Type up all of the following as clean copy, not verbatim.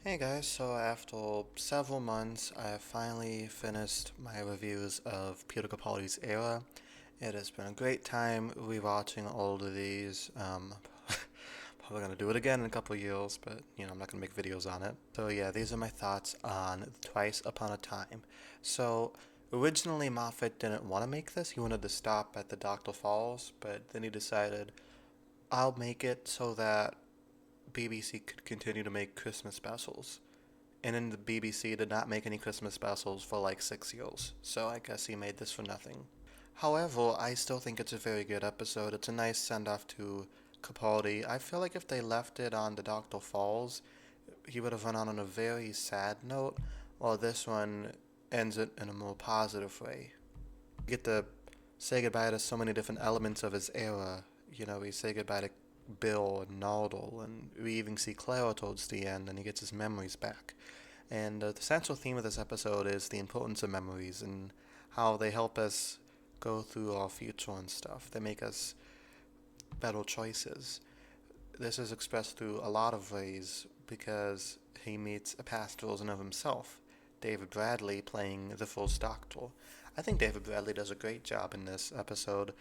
Hey guys, so after several months, I have finally finished my reviews of Peter Capaldi's Era. It has been a great time rewatching all of these. Probably gonna do it again in a couple of years, but I'm not gonna make videos on it. So yeah, these are my thoughts on Twice Upon a Time. So originally Moffat didn't want to make this. He wanted to stop at the Doctor Falls, but then he decided I'll make it so that BBC could continue to make Christmas specials. And then the BBC did not make any Christmas specials for like 6 years, so I guess he made this for nothing. However, I still think it's a very good episode. It's a nice send off to Capaldi. I feel like if they left it on the Doctor Falls, he would have run out on a very sad note, while this one ends it in a more positive way. You get to say goodbye to so many different elements of his era. We say goodbye to Bill and Nardole, and we even see Clara towards the end, and he gets his memories back. And the central theme of this episode is the importance of memories and how they help us go through our future and stuff. They make us better choices. This is expressed through a lot of ways because he meets a past version of himself, David Bradley playing the First Doctor. I think David Bradley does a great job in this episode.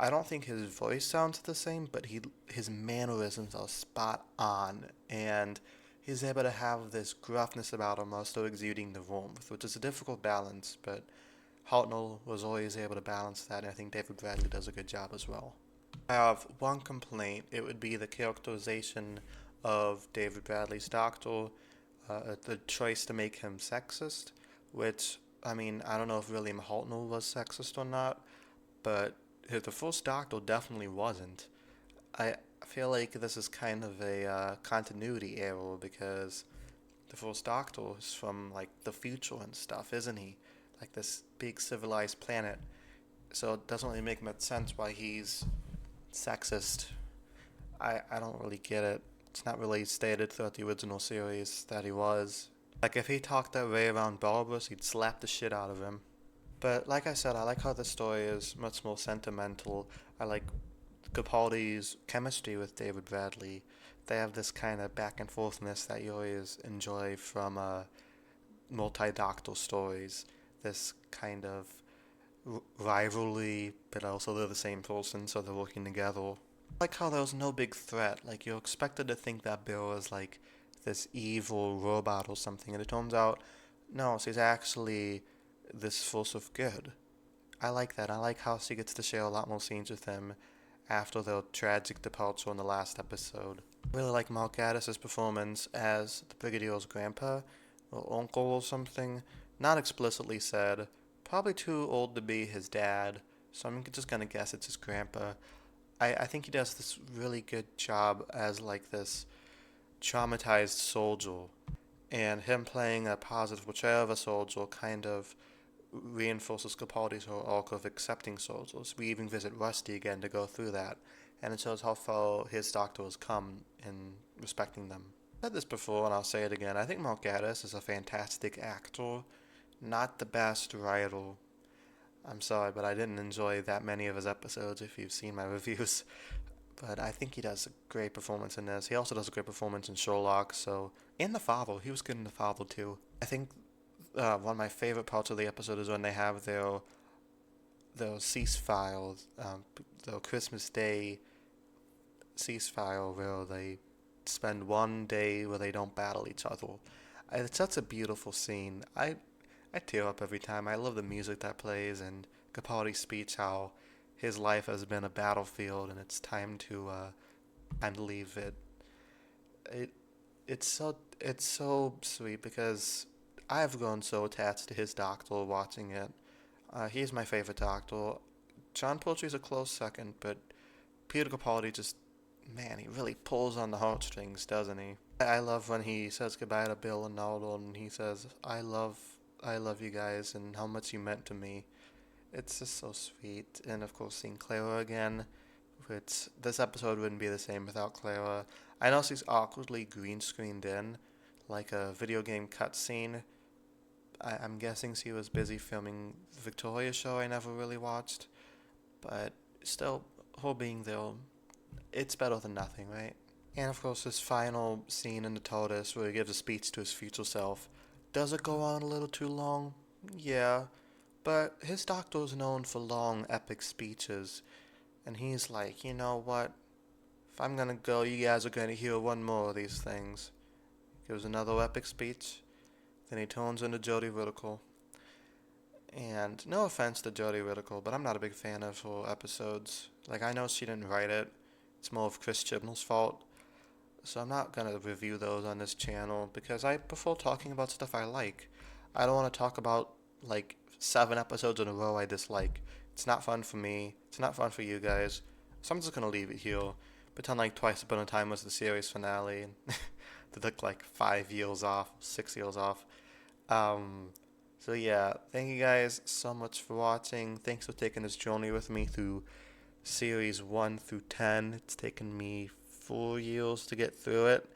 I don't think his voice sounds the same, but his mannerisms are spot on, and he's able to have this gruffness about him while still exuding the warmth, which is a difficult balance, but Hartnell was always able to balance that, and I think David Bradley does a good job as well. I have one complaint. It would be the characterization of David Bradley's Doctor, the choice to make him sexist, which, I mean, I don't know if William Hartnell was sexist or not, but the first Doctor definitely wasn't. I feel like this is kind of a continuity error because the first Doctor is from like the future and stuff, isn't he? Like this big civilized planet. So it doesn't really make much sense why he's sexist. I don't really get it. It's not really stated throughout the original series that he was. Like if he talked that way around Barbara, he'd slap the shit out of him. But like I said, I like how the story is much more sentimental. I like Capaldi's chemistry with David Bradley. They have this kind of back and forthness that you always enjoy from multi-doctor stories. This kind of rivalry, but also they're the same person, so they're working together. I like how there was no big threat. Like you're expected to think that Bill is like this evil robot or something, and it turns out no, she's actually this force of good. I like that. I like how she gets to share a lot more scenes with him after their tragic departure in the last episode. I really like Mark Gatiss' performance as the Brigadier's grandpa, or uncle or something. Not explicitly said. Probably too old to be his dad, so I'm just gonna guess it's his grandpa. I think he does this really good job as like this traumatized soldier, and him playing a positive portrayal of a soldier kind of reinforces Capaldi's whole arc of accepting soldiers. We even visit Rusty again to go through that, and it shows how far his Doctor has come in respecting them. I've said this before, and I'll say it again. I think Mark Gatiss is a fantastic actor, not the best writer. I'm sorry, but I didn't enjoy that many of his episodes if you've seen my reviews. But I think he does a great performance in this. He also does a great performance in Sherlock, so... In The Father, he was good in The Father too. I think one of my favorite parts of the episode is when they have their ceasefire, their Christmas Day ceasefire, where they spend one day where they don't battle each other. It's such a beautiful scene. I tear up every time. I love the music that plays and Capaldi's speech, how his life has been a battlefield and it's time to leave it. It it's so sweet because I've grown so attached to his Doctor watching it. He's my favorite Doctor. John Pertwee's a close second, but Peter Capaldi just, man, he really pulls on the heartstrings, doesn't he? I love when he says goodbye to Bill and Nardole and he says, I love you guys and how much you meant to me. It's just so sweet. And of course, seeing Clara again, which this episode wouldn't be the same without Clara. I know she's awkwardly green screened in, like a video game cutscene. I'm guessing she was busy filming the Victoria show I never really watched, but still, her being there, it's better than nothing, right? And of course, this final scene in the TARDIS where he gives a speech to his future self. Does it go on a little too long? Yeah, but his doctor is known for long, epic speeches, and he's like, you know what? If I'm gonna go, you guys are gonna hear one more of these things. Gives another epic speech, then he turns into Jodie Whittaker. And no offense to Jodie Whittaker, but I'm not a big fan of her episodes. Like, I know she didn't write it, it's more of Chris Chibnall's fault. So I'm not gonna review those on this channel because I prefer talking about stuff I like. I don't want to talk about like 7 episodes in a row I dislike. It's not fun for me. It's not fun for you guys. So I'm just gonna leave it here. Pretend like Twice Upon a Time was the series finale, and they took like 5 years off, 6 years off. Um, so yeah, thank you guys so much for watching. Thanks for taking this journey with me through series 1 through 10. It's taken me 4 years to get through it.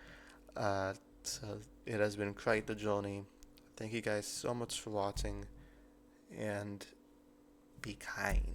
So it has been quite the journey. Thank you guys so much for watching, and be kind.